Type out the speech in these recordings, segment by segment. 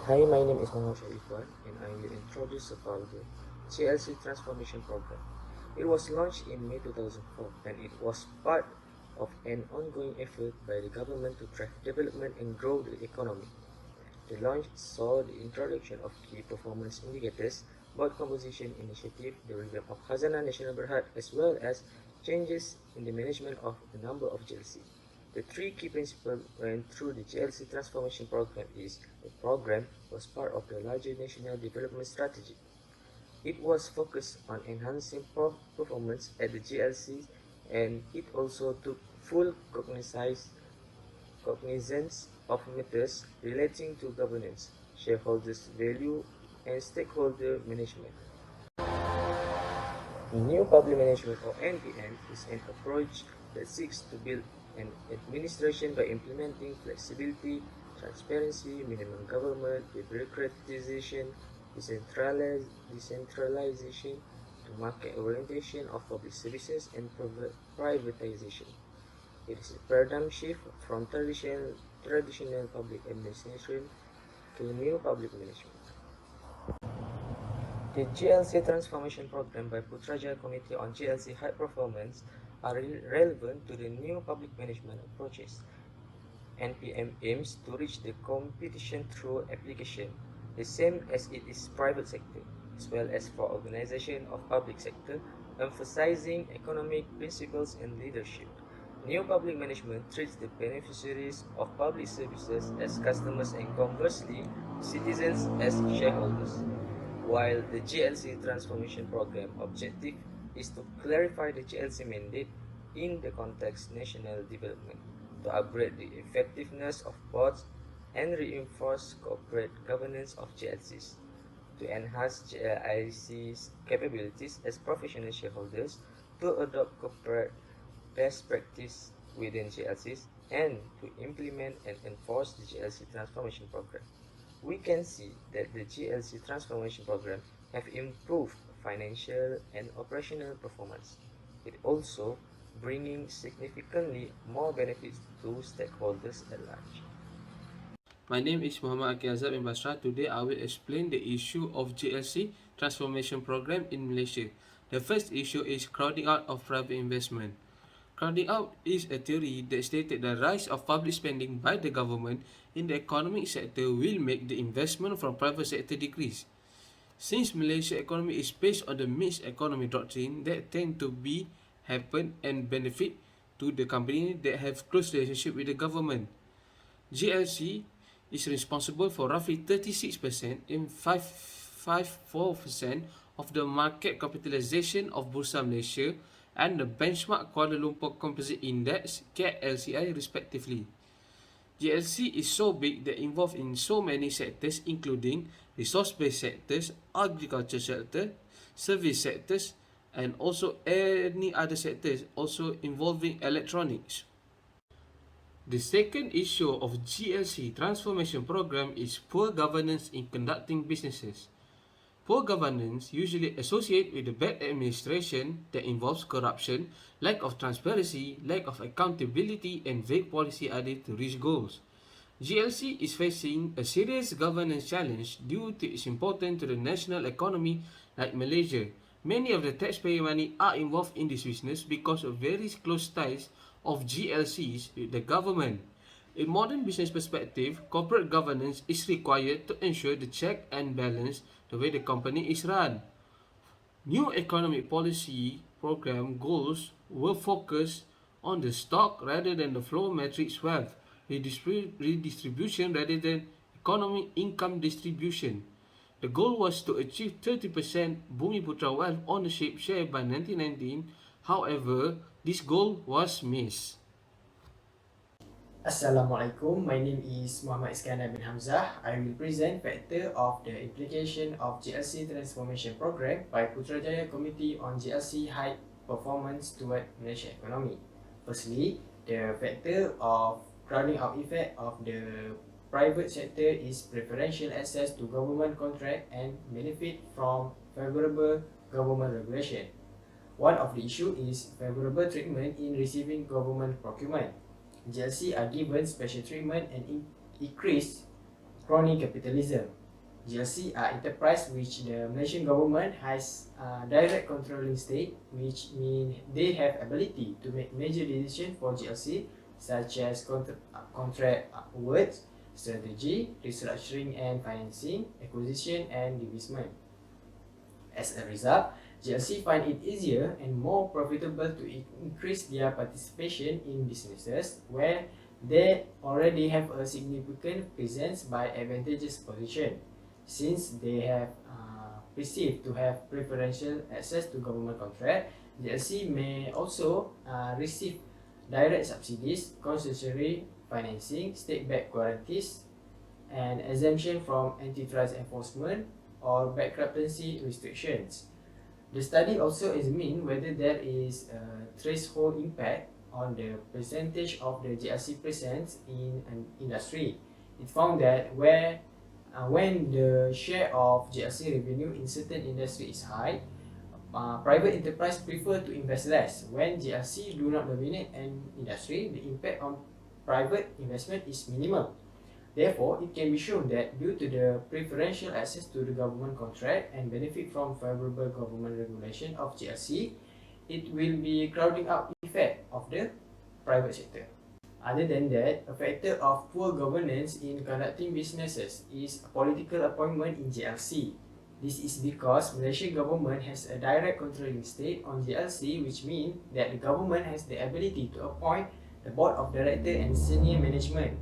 Hi, my name is Mohamed and I will introduce about the GLC transformation program. It was launched in May 2004 and it was part of an ongoing effort by the government to drive development and grow the economy. The launch saw the introduction of key performance indicators, board composition initiative, the revamp of Khazanah National Berhad, as well as changes in the management of a number of GLC. The three key principles went through the GLC transformation program is the program was part of the larger national development strategy. It was focused on enhancing performance at the GLC and it also took full cognizance of matters relating to governance, shareholders' value, and stakeholder management. New Public Management or NPM is an approach that seeks to build an administration by implementing flexibility, transparency, minimum government, debureaucratization, decentralization, to market orientation of public services and privatization. It is a paradigm shift from traditional public administration to new public management. The GLC Transformation Program by Putrajaya Committee on GLC High Performance are relevant to the new public management approaches. NPM aims to reach the competition through application, the same as it is private sector, as well as for organization of public sector, emphasizing economic principles and leadership. New public management treats the beneficiaries of public services as customers and conversely, citizens as shareholders. While the GLC transformation program objective is to clarify the GLC mandate in the context national development, to upgrade the effectiveness of boards and reinforce corporate governance of GLCs, to enhance GLIC's capabilities as professional shareholders, to adopt corporate best practice within GLCs, and to implement and enforce the GLC transformation program. We can see that the GLC transformation program have improved financial and operational performance. It also bringing significantly more benefits to stakeholders at large. My name is Muhamad Azhad in Basra. Today I will explain the issue of GLC transformation program in Malaysia. The first issue is crowding out of private investment. Crowding out is a theory that stated the rise of public spending by the government in the economic sector will make the investment from private sector decrease. Since Malaysia's economy is based on the mixed economy doctrine that tend to be happen and benefit to the company that have close relationship with the government. GLC is responsible for roughly 36% and 554% of the market capitalization of Bursa Malaysia and the benchmark Kuala Lumpur Composite Index KLCI respectively. GLC is so big that involved in so many sectors including resource-based sectors, agriculture sector, service sectors, and also any other sectors also involving electronics. The second issue of GLC transformation program is poor governance in conducting businesses. Poor governance usually associated with the bad administration that involves corruption, lack of transparency, lack of accountability, and vague policy added to reach goals. GLC is facing a serious governance challenge due to its importance to the national economy like Malaysia. Many of the taxpayer money are involved in this business because of very close ties of GLCs with the government. In modern business perspective, corporate governance is required to ensure the check and balance the way the company is run. New economic policy program goals will focus on the stock rather than the flow matrix wealth, redistribution rather than economic income distribution. The goal was to achieve 30% Bumiputra wealth ownership share by 1919. However, this goal was missed. Assalamualaikum, my name is Muhammad Iskandar bin Hamzah. I will present factor of the implication of GLC transformation program by Putrajaya Committee on GLC high performance toward Malaysian economy. Firstly, the factor of crowding out effect of the private sector is preferential access to government contract and benefit from favorable government regulation. One of the issue is favorable treatment in receiving government procurement. GLC are given special treatment and increased crony capitalism. GLC are enterprise which the Malaysian government has direct controlling stake, which mean they have ability to make major decisions for GLC, such as contract awards, strategy, restructuring and financing, acquisition and divestment. As a result, GLC find it easier and more profitable to increase their participation in businesses where they already have a significant presence by advantageous position, since they have perceived to have preferential access to government contract. GLC may also receive direct subsidies, concessionary financing, state-backed guarantees, and exemption from antitrust enforcement or bankruptcy restrictions. The study also examines whether there is a threshold impact on the percentage of the GLC presence in an industry. It found that when the share of GLC revenue in certain industry is high, private enterprise prefer to invest less. When GLC do not dominate an industry, the impact on private investment is minimal. Therefore, it can be shown that due to the preferential access to the government contract and benefit from favorable government regulation of GLC, it will be crowding out effect of the private sector. Other than that, a factor of poor governance in conducting businesses is a political appointment in GLC. This is because Malaysian government has a direct controlling stake on GLC, which means that the government has the ability to appoint the board of directors and senior management.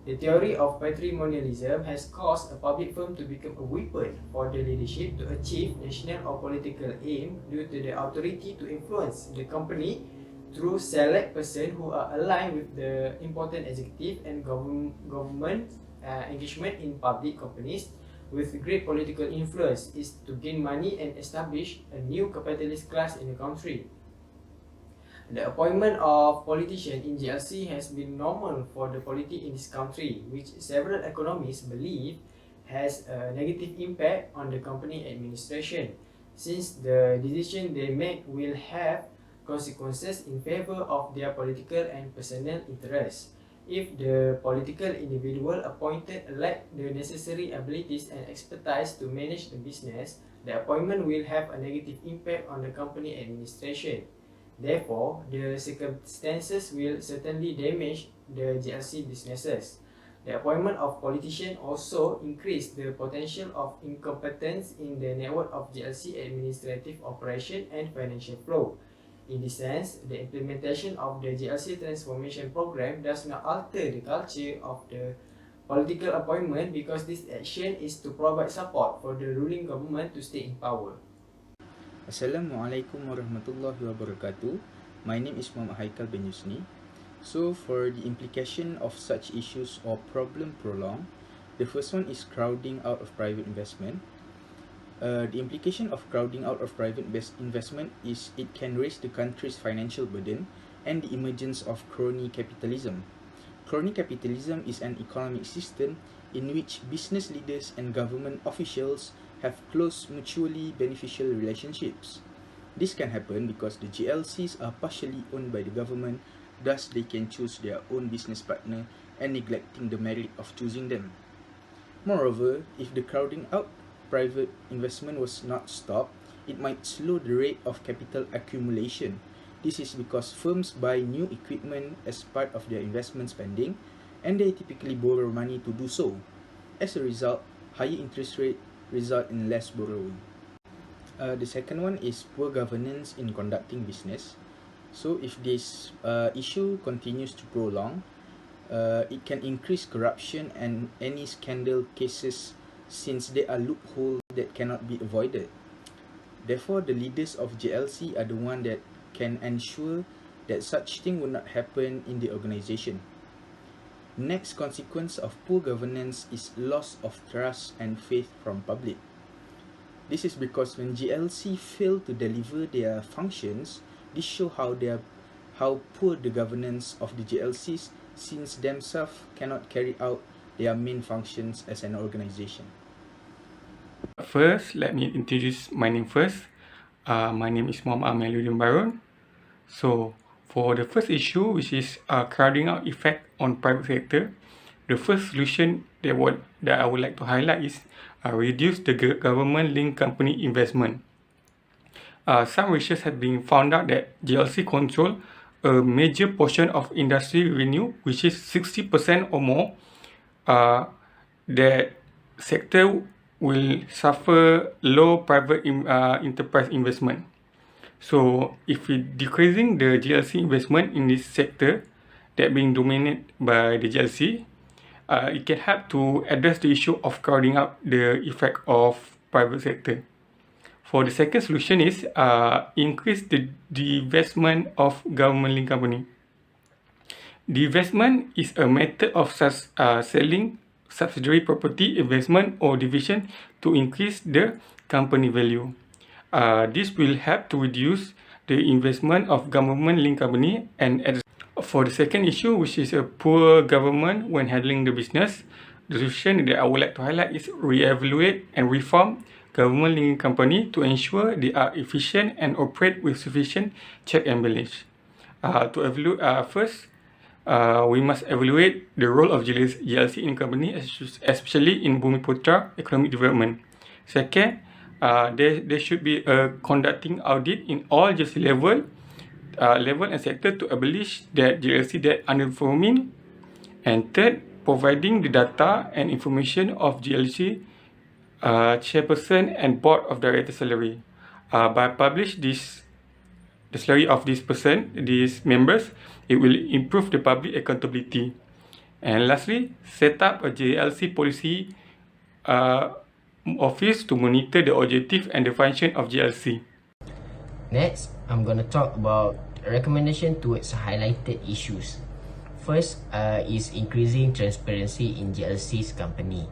The theory of patrimonialism has caused a public firm to become a weapon for the leadership to achieve national or political aim due to the authority to influence the company through select persons who are aligned with the important executive and government engagement in public companies with great political influence is to gain money and establish a new capitalist class in the country. The appointment of politicians in GLC has been normal for the polity in this country, which several economists believe has a negative impact on the company administration, since the decision they make will have consequences in favor of their political and personal interests. If the political individual appointed lack the necessary abilities and expertise to manage the business, the appointment will have a negative impact on the company administration. Therefore, the circumstances will certainly damage the GLC businesses. The appointment of politicians also increase the potential of incompetence in the network of GLC administrative operation and financial flow. In this sense, the implementation of the GLC transformation program does not alter the culture of the political appointment, because this action is to provide support for the ruling government to stay in power. Assalamualaikum warahmatullahi wabarakatuh. My name is Muhamad Haykal bin Yusni. So for the implication of such issues or problem prolonged, the first one is crowding out of private investment. The implication of crowding out of private investment is it can raise the country's financial burden and the emergence of crony capitalism. Crony capitalism is an economic system in which business leaders and government officials have close mutually beneficial relationships. This can happen because the GLCs are partially owned by the government, thus they can choose their own business partner and neglecting the merit of choosing them. Moreover, if the crowding out private investment was not stopped, it might slow the rate of capital accumulation. This is because firms buy new equipment as part of their investment spending, and they typically borrow money to do so. As a result, higher interest rate result in less borrowing. The second one is poor governance in conducting business. So if this issue continues to prolong, it can increase corruption and any scandal cases, since there are loopholes that cannot be avoided. Therefore, the leaders of GLC are the one that can ensure that such thing will not happen in the organization. Next consequence of poor governance is loss of trust and faith from public. This is because when GLC fail to deliver their functions, this show how poor the governance of the GLCs, since themselves cannot carry out their main functions as an organization. First, let me introduce my name first. My name is Muhamad Aliuddin Baharun. So, for the first issue, which is crowding out effect on private sector, the first solution that I would like to highlight is reduce the government-linked company investment. Some research have been found out that GLC control a major portion of industry revenue, which is 60% or more. That sector will suffer low private enterprise investment. So if we decreasing the GLC investment in this sector that being dominated by the GLC, it can help to address the issue of crowding out the effect of private sector. For the second solution is increase the divestment of government-linked company. Divestment is a method of selling subsidiary property investment or division to increase the company value. This will help to reduce the investment of government-linked company. And for the second issue, which is a poor government when handling the business, the solution that I would like to highlight is re-evaluate and reform government-linked company to ensure they are efficient and operate with sufficient check and balance. First, we must evaluate the role of GLC in company, especially in Bumiputra economic development. Second, there should be a conducting audit in all GLC level and sector to abolish that GLC that underperforming. And third, providing the data and information of GLC chairperson and board of director salary. By publish the salary of these members, it will improve the public accountability. And lastly, set up a GLC policy office to monitor the objective and the function of GLC. Next, I'm going to talk about recommendation towards highlighted issues. First is increasing transparency in GLC's company.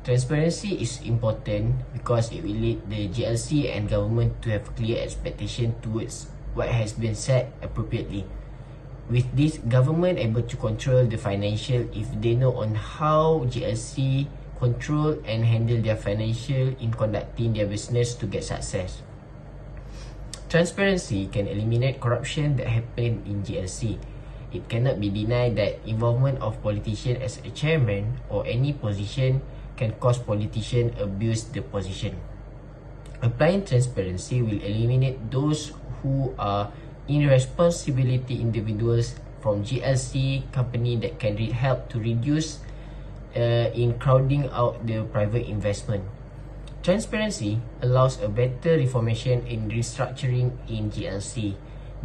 Transparency is important because it will lead the GLC and government to have clear expectation towards what has been said appropriately. With this, government able to control the financial if they know on how GLC control and handle their financial in conducting their business to get success. Transparency can eliminate corruption that happen in GLC. It cannot be denied that involvement of politician as a chairman or any position can cause politician abuse the position. Applying transparency will eliminate those who are irresponsibility individuals from GLC company that can help to reduce in crowding out the private investment. Transparency allows a better reformation in restructuring in GLC.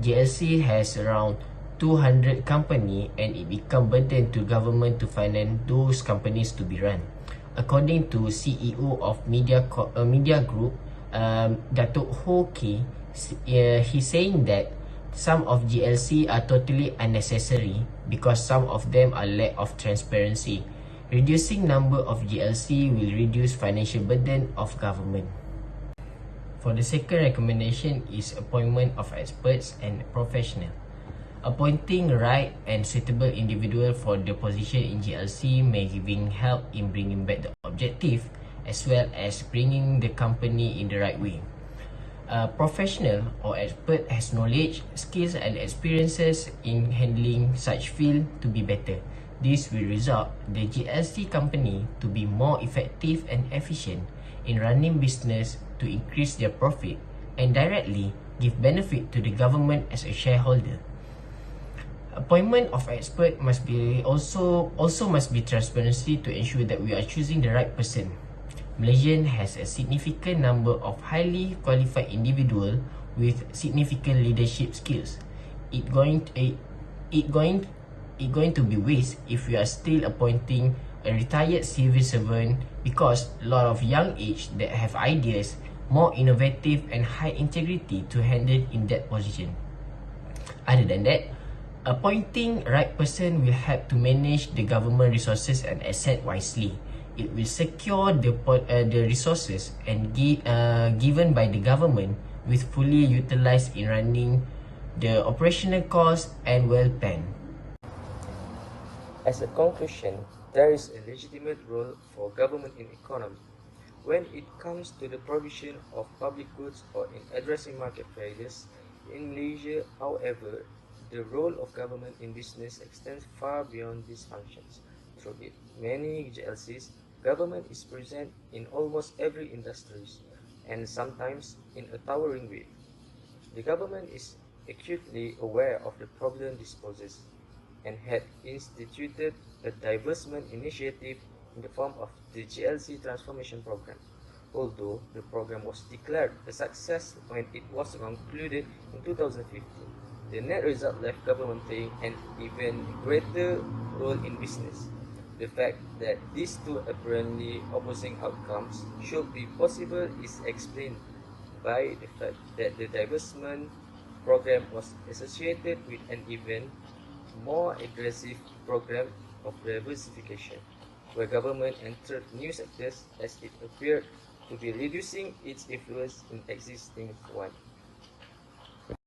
GLC has around 200 company and it become burden to government to finance those companies to be run. According to CEO of Media Group, Datuk Ho K, he's saying that some of GLC are totally unnecessary because some of them are lack of transparency. Reducing number of GLC will reduce financial burden of government. For the second recommendation is appointment of experts and professional. Appointing right and suitable individual for the position in GLC may giving help in bringing back the objective as well as bringing the company in the right way. A professional or expert has knowledge, skills and experiences in handling such field to be better. This will result the GLC company to be more effective and efficient in running business to increase their profit and directly give benefit to the government as a shareholder. Appointment of expert must be also must be transparency to ensure that we are choosing the right person. Malaysia has a significant number of highly qualified individual with significant leadership skills. It going to be waste if we are still appointing a retired civil servant because a lot of young age that have ideas, more innovative and high integrity to handle in that position. Other than that, appointing right person will help to manage the government resources and asset wisely. It will secure the resources and given by the government with fully utilized in running the operational cost and well planned. As a conclusion, there is a legitimate role for government in economy. When it comes to the provision of public goods or in addressing market failures, in Malaysia, however, the role of government in business extends far beyond these functions. through many GLCs, government is present in almost every industry, and sometimes in a towering way. The government is acutely aware of the problem this poses, and had instituted a divestment initiative in the form of the GLC transformation program. Although the program was declared a success when it was concluded in 2015, the net result left government playing an even greater role in business. The fact that these two apparently opposing outcomes should be possible is explained by the fact that the divestment program was associated with an even more aggressive program of diversification, where government entered new sectors as it appeared to be reducing its influence in existing ones.